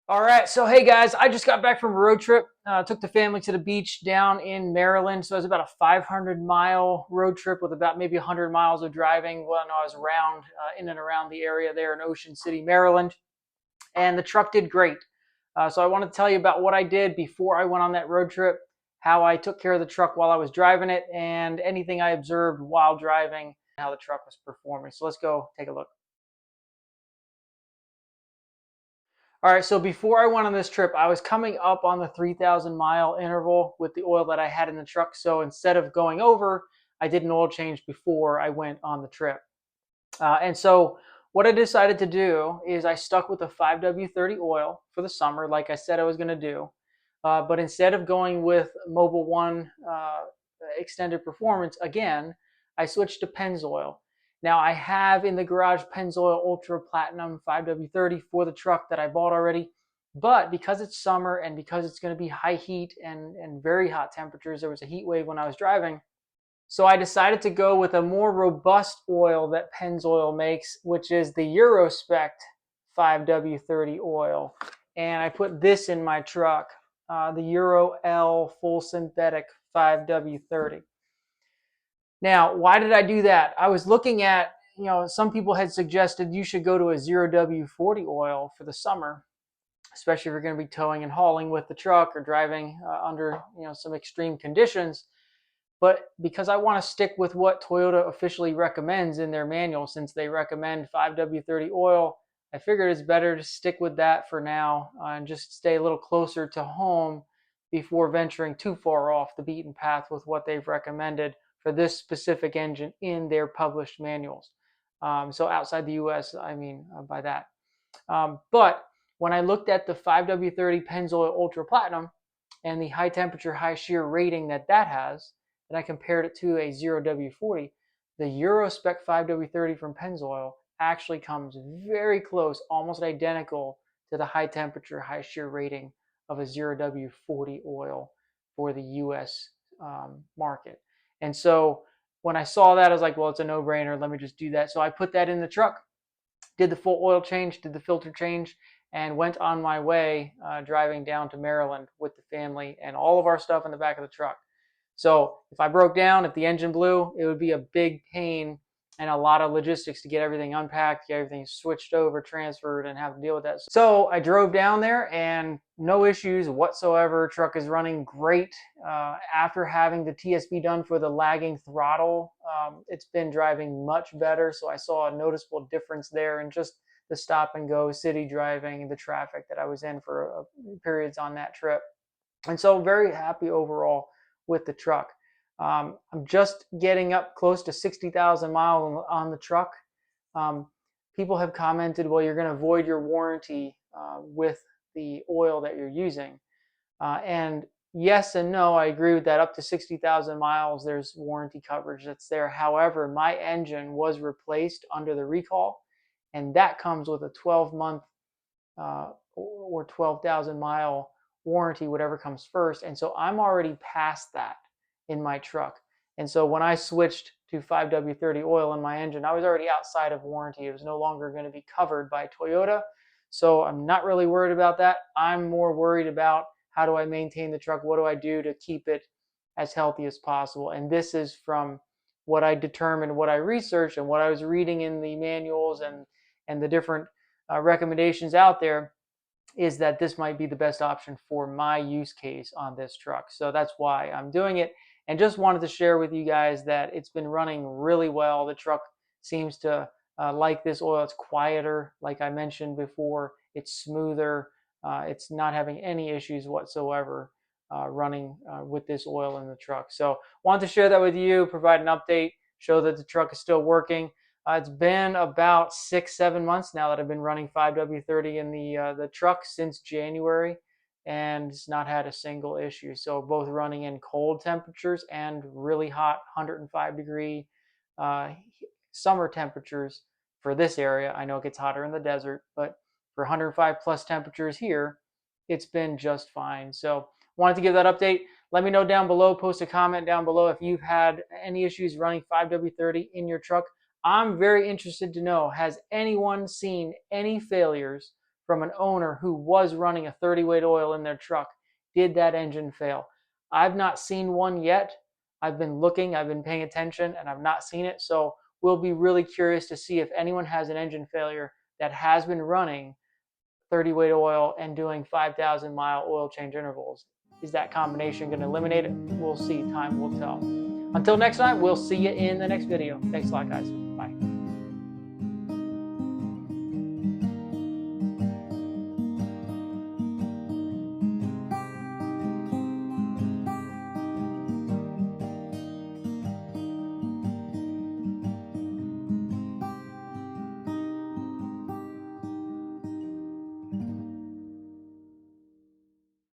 All right, so hey guys, I just got back from a road trip. Took the family to the beach down in Maryland. So it was about a 500-mile road trip with about maybe 100 miles of driving when I was around, in and around the area there in Ocean City, Maryland. And the truck did great. So I want to tell you about what I did before I went on that road trip, how I took care of the truck while I was driving it, and anything I observed while driving, how the truck was performing. So let's go take a look. All right, so before I went on this trip, I was coming up on the 3,000-mile interval with the oil that I had in the truck. So instead of going over, I did an oil change before I went on the trip. And so what I decided to do is I stuck with the 5W-30 oil for the summer, like I said I was going to do. But instead of going with Mobil 1 Extended Performance again, I switched to Pennzoil. Now I have in the garage Pennzoil Ultra Platinum 5W-30 for the truck that I bought already. But because it's summer and because it's going to be high heat and very hot temperatures, there was a heat wave when I was driving. So I decided to go with a more robust oil that Pennzoil makes, which is the Euro Spec 5W-30 oil. And I put this in my truck, the Euro L full synthetic 5W-30. Now, why did I do that? I was looking at, some people had suggested you should go to a 0W40 oil for the summer, especially if you're going to be towing and hauling with the truck or driving under, some extreme conditions. But because I want to stick with what Toyota officially recommends in their manual, since they recommend 5W30 oil, I figured it's better to stick with that for now and just stay a little closer to home before venturing too far off the beaten path with what they've recommended for this specific engine in their published manuals. So outside the US, I mean by that. But when I looked at the 5W30 Pennzoil Ultra Platinum and the high temperature, high shear rating that has, and I compared it to a 0W40, the Euro Spec 5W30 from Pennzoil actually comes very close, almost identical to the high temperature, high shear rating of a 0W40 oil for the US market. And so when I saw that, I was like, well, it's a no-brainer. Let me just do that. So I put that in the truck, did the full oil change, did the filter change, and went on my way driving down to Maryland with the family and all of our stuff in the back of the truck. So if I broke down, if the engine blew, it would be a big pain and a lot of logistics to get everything unpacked, get everything switched over, transferred, and have to deal with that. So I drove down there and no issues whatsoever. Truck is running great. After having the TSB done for the lagging throttle, it's been driving much better. So I saw a noticeable difference there in just the stop and go city driving, the traffic that I was in for periods on that trip. And so very happy overall with the truck. I'm just getting up close to 60,000 miles on the truck. People have commented, well, you're going to void your warranty with the oil that you're using. And yes and no, I agree with that. Up to 60,000 miles, there's warranty coverage that's there. However, my engine was replaced under the recall, and that comes with a 12-month or 12,000 mile warranty, whatever comes first. And so I'm already past that in my truck. And so when I switched to 5W30 oil in my engine, I was already outside of warranty. It was no longer going to be covered by Toyota. So I'm not really worried about that. I'm more worried about how do I maintain the truck? What do I do to keep it as healthy as possible? And this is from what I determined, what I researched, and what I was reading in the manuals and the different recommendations out there, is that this might be the best option for my use case on this truck. So that's why I'm doing it. And just wanted to share with you guys that it's been running really well. The truck seems to like this oil. It's quieter, like I mentioned before. It's smoother. It's not having any issues whatsoever running with this oil in the truck. So wanted to share that with you, provide an update, show that the truck is still working. It's been about 6-7 months now that I've been running 5W30 in the truck since January, and it's not had a single issue. So both running in cold temperatures and really hot 105-degree summer temperatures for this area. I know it gets hotter in the desert, but for 105 plus temperatures here, it's been just fine. So wanted to give that update. Let me know down below, post a comment down below if you've had any issues running 5W30 in your truck. I'm very interested to know, has anyone seen any failures from an owner who was running a 30 weight oil in their truck. Did that engine fail? I've not seen one yet. I've been looking, I've been paying attention, and I've not seen it. So we'll be really curious to see if anyone has an engine failure that has been running 30 weight oil and doing 5,000 mile oil change intervals. Is that combination going to eliminate it? We'll see. Time will tell. Until next time, we'll see you in the next video. Thanks a lot, guys. Bye.